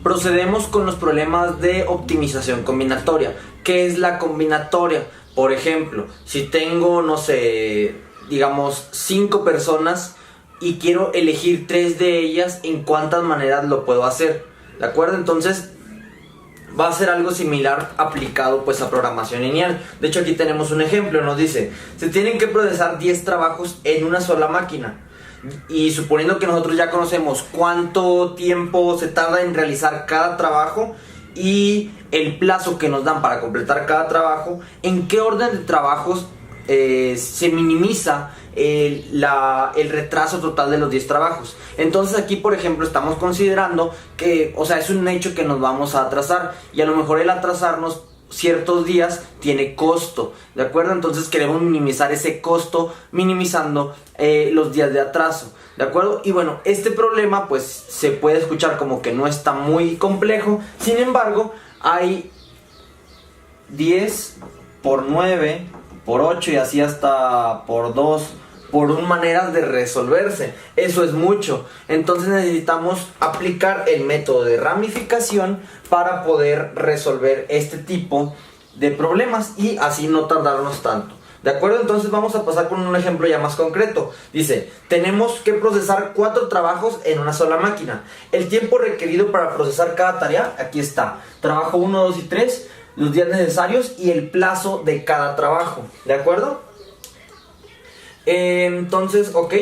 Procedemos con los problemas de optimización combinatoria. ¿Qué es la combinatoria? Por ejemplo, si tengo, no sé, digamos 5 personas y quiero elegir 3 de ellas, ¿en cuántas maneras lo puedo hacer? ¿De acuerdo? Entonces va a ser algo similar aplicado pues a programación lineal. De hecho, aquí tenemos un ejemplo. Nos dice, se tienen que procesar 10 trabajos en una sola máquina. Y suponiendo que nosotros ya conocemos cuánto tiempo se tarda en realizar cada trabajo y el plazo que nos dan para completar cada trabajo, ¿en qué orden de trabajos se minimiza el retraso total de los 10 trabajos? Entonces aquí, por ejemplo, estamos considerando que, o sea, es un hecho que nos vamos a atrasar, y a lo mejor el atrasarnos ciertos días tiene costo, ¿de acuerdo? Entonces queremos minimizar ese costo minimizando los días de atraso, ¿de acuerdo? Y bueno, este problema pues se puede escuchar como que no está muy complejo. Sin embargo, hay 10 por 9 por 8 y así hasta por 2 por un maneras de resolverse. Eso es mucho. Entonces necesitamos aplicar el método de ramificación para poder resolver este tipo de problemas y así no tardarnos tanto. ¿De acuerdo? Entonces vamos a pasar con un ejemplo ya más concreto. Dice, tenemos que procesar 4 trabajos en una sola máquina. El tiempo requerido para procesar cada tarea, aquí está. Trabajo 1, 2 y 3, los días necesarios y el plazo de cada trabajo. ¿De acuerdo? Entonces, ok.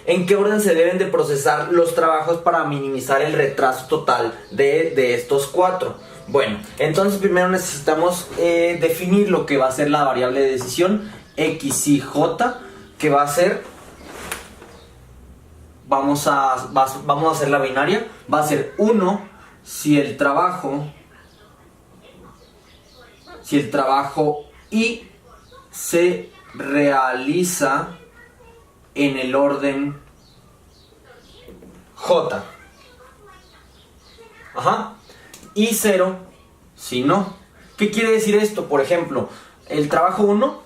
¿En qué orden se deben de procesar los trabajos para minimizar el retraso total de estos 4? Bueno, entonces primero necesitamos definir lo que va a ser la variable de decisión x y j, que va a ser, vamos a hacer la binaria, va a ser 1 si el trabajo y se realiza en el orden J. Ajá. Y 0 si no. ¿Qué quiere decir esto? Por ejemplo, el trabajo 1,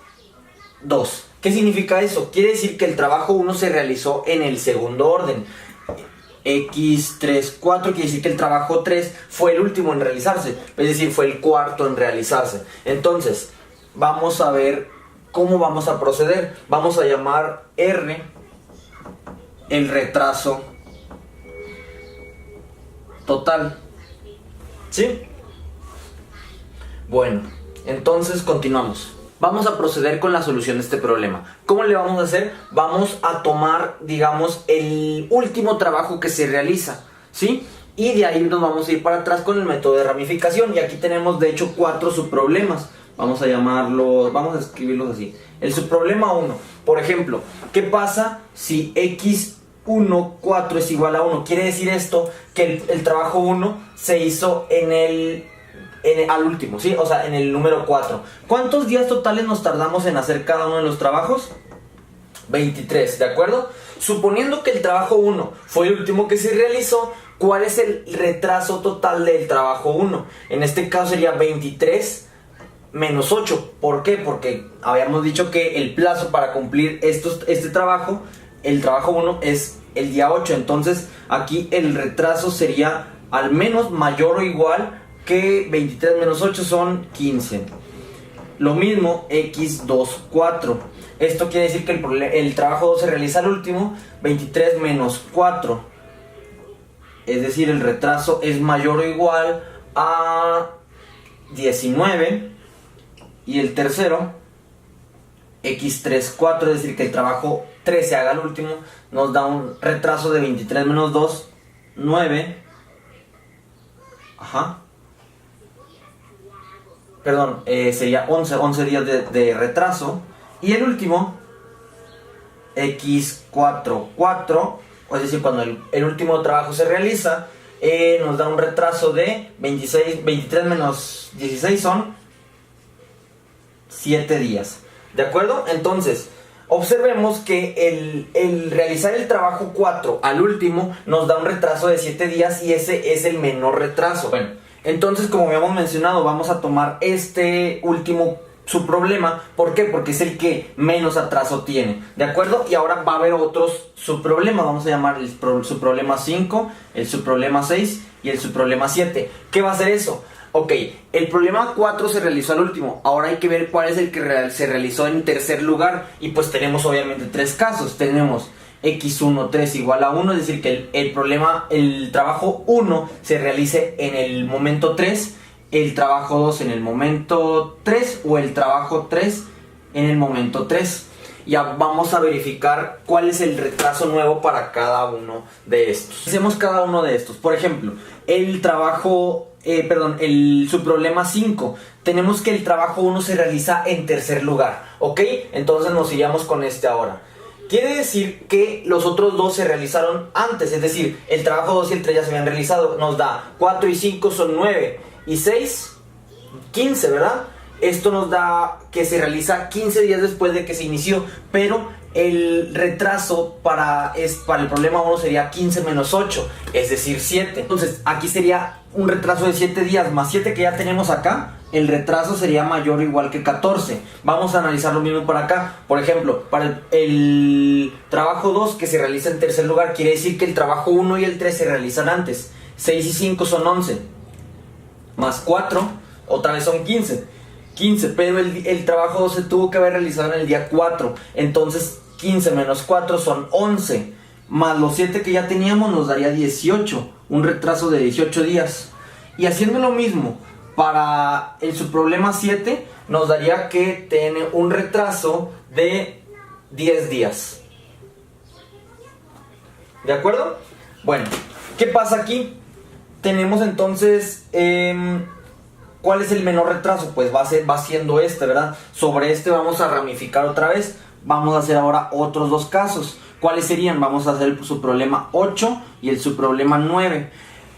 2. ¿Qué significa eso? Quiere decir que el trabajo 1 se realizó en el segundo orden. X, 3, 4 quiere decir que el trabajo 3 fue el último en realizarse. Es decir, fue el cuarto en realizarse. Entonces, vamos a ver ¿cómo vamos a proceder? Vamos a llamar R el retraso total. ¿Sí? Bueno, entonces continuamos. Vamos a proceder con la solución de este problema. ¿Cómo le vamos a hacer? Vamos a tomar, digamos, el último trabajo que se realiza, ¿sí? Y de ahí nos vamos a ir para atrás con el método de ramificación. Y aquí tenemos, de hecho, 4 subproblemas. Vamos a llamarlos, vamos a escribirlos así. El subproblema 1, por ejemplo, ¿qué pasa si x1, 4 es igual a 1? Quiere decir esto que el trabajo 1 se hizo al último, ¿sí? O sea, en el número 4. ¿Cuántos días totales nos tardamos en hacer cada uno de los trabajos? 23, ¿de acuerdo? Suponiendo que el trabajo 1 fue el último que se realizó, ¿cuál es el retraso total del trabajo 1? En este caso sería 23 menos 8. ¿Por qué? Porque habíamos dicho que el plazo para cumplir este trabajo, el trabajo 1 es el día 8. Entonces aquí el retraso sería al menos mayor o igual que 23 menos 8 son 15. Lo mismo x2, 4. Esto quiere decir que el trabajo 2 se realiza al último. 23 menos 4. Es decir, el retraso es mayor o igual a 19. Y el tercero, x3, 4, es decir, que el trabajo 3 se haga al último, nos da un retraso de 23 menos 2, 9. Ajá. Perdón, sería 11 días de retraso. Y el último, x4, 4, es decir, cuando el último trabajo se realiza, nos da un retraso de 23 menos 16 son 7 días. ¿De acuerdo? Entonces, observemos que el realizar el trabajo 4 al último nos da un retraso de 7 días y ese es el menor retraso. Bueno, entonces, como habíamos mencionado, vamos a tomar este último su problema. ¿Por qué? Porque es el que menos atraso tiene, ¿de acuerdo? Y ahora va a haber otros subproblemas. Vamos a llamar el subproblema 5, el subproblema 6 y el subproblema 7. ¿Qué va a ser eso? Ok, el problema 4 se realizó al último. Ahora hay que ver cuál es el que se realizó en tercer lugar. Y pues tenemos obviamente tres casos. Tenemos x1, 3 igual a 1, es decir que el trabajo 1 se realice en el momento 3, el trabajo 2 en el momento 3 o el trabajo 3 en el momento 3. Ya vamos a verificar cuál es el retraso nuevo para cada uno de estos. Hacemos cada uno de estos. Por ejemplo, el subproblema 5. Tenemos que el trabajo 1 se realiza en tercer lugar, ¿ok? Entonces nos iríamos con este ahora. Quiere decir que los otros dos se realizaron antes, es decir, el trabajo 2 y el 3 ya se habían realizado. Nos da 4 y 5 son 9 y 6, 15, ¿verdad? Esto nos da que se realiza 15 días después de que se inició, pero el retraso para el problema 1 sería 15 menos 8, es decir, 7. Entonces aquí sería un retraso de 7 días más 7 que ya tenemos acá. El retraso sería mayor o igual que 14. Vamos a analizar lo mismo para acá. Por ejemplo, para el trabajo 2 que se realiza en tercer lugar, quiere decir que el trabajo 1 y el 3 se realizan antes. 6 y 5 son 11. Más 4, otra vez son 15. 15, pero el trabajo 2 se tuvo que haber realizado en el día 4. Entonces 15 menos 4 son 11. Más los 7 que ya teníamos nos daría 18. Un retraso de 18 días. Y haciendo lo mismo para el subproblema 7, nos daría que tiene un retraso de 10 días. ¿De acuerdo? Bueno, ¿qué pasa aquí? Tenemos entonces, ¿cuál es el menor retraso? Pues va siendo este, ¿verdad? Sobre este vamos a ramificar otra vez. Vamos a hacer ahora otros dos casos. ¿Cuáles serían? Vamos a hacer el subproblema 8 y el subproblema 9.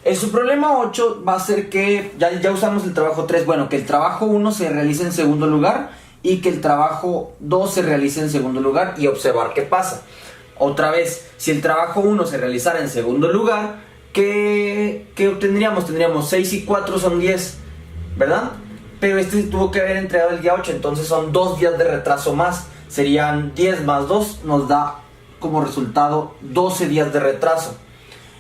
El subproblema 8 va a ser que, ya usamos el trabajo 3, bueno, que el trabajo 1 se realice en segundo lugar y que el trabajo 2 se realice en segundo lugar y observar qué pasa. Otra vez, si el trabajo 1 se realizara en segundo lugar, ¿qué obtendríamos? Tendríamos 6 y 4 son 10, ¿verdad? Pero este se tuvo que haber entregado el día 8, entonces son 2 días de retraso más. Serían 10 más 2, nos da como resultado 12 días de retraso.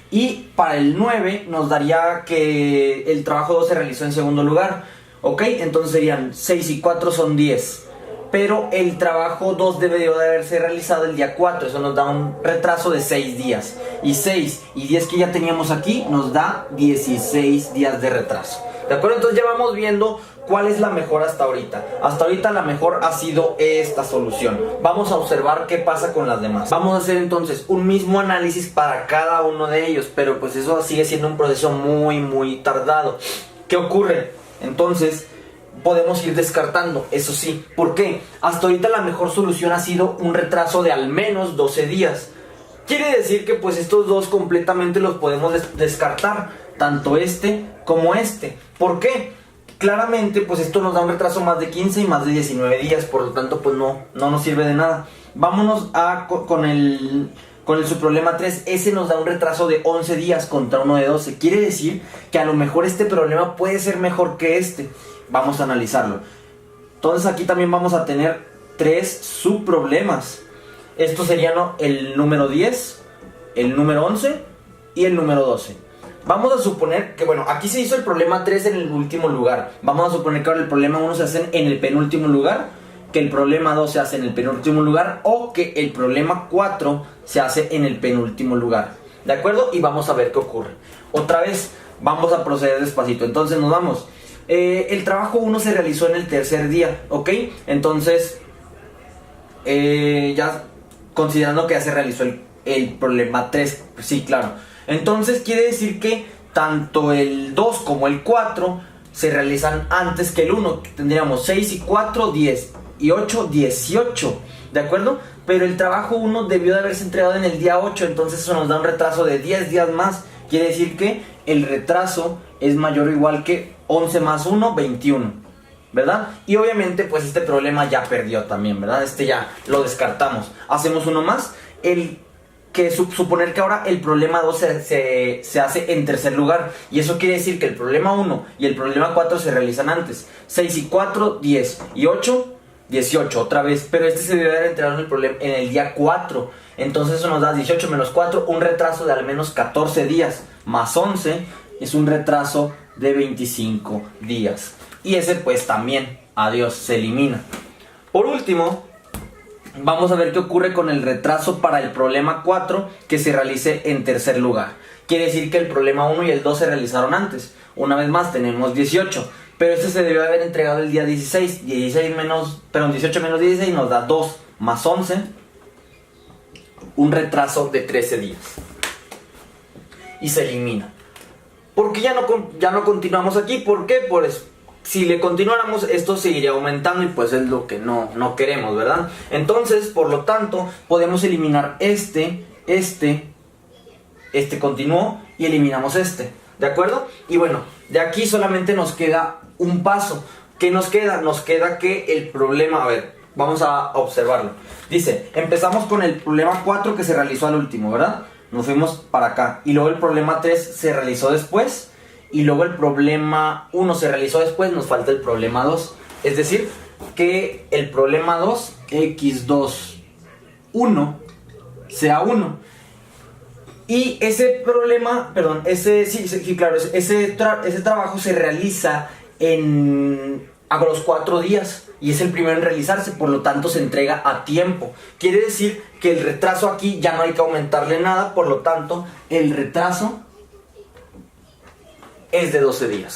Y para el 9 nos daría que el trabajo 2 se realizó en segundo lugar, ¿ok? Entonces serían 6 y 4 son 10. Pero el trabajo 2 debería de haberse realizado el día 4. Eso nos da un retraso de 6 días. Y 6 y 10 que ya teníamos aquí nos da 16 días de retraso. ¿De acuerdo? Entonces ya vamos viendo cuál es la mejor hasta ahorita. Hasta ahorita la mejor ha sido esta solución. Vamos a observar qué pasa con las demás. Vamos a hacer entonces un mismo análisis para cada uno de ellos. Pero pues eso sigue siendo un proceso muy tardado. ¿Qué ocurre? Entonces podemos ir descartando, eso sí. ¿Por qué? Hasta ahorita la mejor solución ha sido un retraso de al menos 12 días. Quiere decir que pues estos dos completamente los podemos descartar, tanto este como este. ¿Por qué? Claramente pues esto nos da un retraso más de 15 y más de 19 días, por lo tanto pues no nos sirve de nada. Vámonos con el subproblema 3, ese nos da un retraso de 11 días contra uno de 12. Quiere decir que a lo mejor este problema puede ser mejor que este. Vamos a analizarlo. Entonces aquí también vamos a tener 3 subproblemas. Estos serían el número 10, el número 11 y el número 12. Vamos a suponer que, bueno, aquí se hizo el problema 3 en el último lugar. Vamos a suponer que ahora el problema 1 se hace en el penúltimo lugar, que el problema 2 se hace en el penúltimo lugar o que el problema 4 se hace en el penúltimo lugar. ¿De acuerdo? Y vamos a ver qué ocurre. Otra vez, vamos a proceder despacito. Entonces nos vamos. El trabajo 1 se realizó en el tercer día, ¿ok? Entonces, ya considerando que ya se realizó el problema 3, sí, claro. Entonces quiere decir que tanto el 2 como el 4 se realizan antes que el 1. Tendríamos 6 y 4, 10 y 8, 18, ¿de acuerdo? Pero el trabajo 1 debió de haberse entregado en el día 8, entonces eso nos da un retraso de 10 días más. Quiere decir que el retraso es mayor o igual que 11 más 1, 21, ¿verdad? Y obviamente pues este problema ya perdió también, ¿verdad? Este ya lo descartamos. Hacemos uno más. El que suponer que ahora el problema 2 se hace en tercer lugar. Y eso quiere decir que el problema 1 y el problema 4 se realizan antes. 6 y 4, 10. Y 8, 18 otra vez. Pero este se debe haber entregado en el día 4. Entonces eso nos da 18 menos 4, un retraso de al menos 14 días. Más 11 es un retraso de 25 días. Y ese pues también, adiós, se elimina. Por último, vamos a ver qué ocurre con el retraso para el problema 4 que se realice en tercer lugar. Quiere decir que el problema 1 y el 2 se realizaron antes. Una vez más tenemos 18, pero este se debió haber entregado el día 16. 18 menos 16 nos da 2 más 11, un retraso de 13 días. Y se elimina. ¿Por qué ya no continuamos aquí? ¿Por qué? Pues si le continuáramos, esto seguiría aumentando y pues es lo que no queremos, ¿verdad? Entonces, por lo tanto, podemos eliminar este continuó y eliminamos este, ¿de acuerdo? Y bueno, de aquí solamente nos queda un paso. ¿Qué nos queda? Nos queda que el problema, a ver, vamos a observarlo. Dice, empezamos con el problema 4 que se realizó al último, ¿verdad? Nos fuimos para acá. Y luego el problema 3 se realizó después. Y luego el problema 1 se realizó después. Nos falta el problema 2. Es decir, que el problema 2, x2, 1, sea 1. Y ese problema, perdón, ese trabajo se realiza a los 4 días. Y es el primero en realizarse, por lo tanto se entrega a tiempo. Quiere decir que el retraso aquí ya no hay que aumentarle nada, por lo tanto el retraso es de 12 días.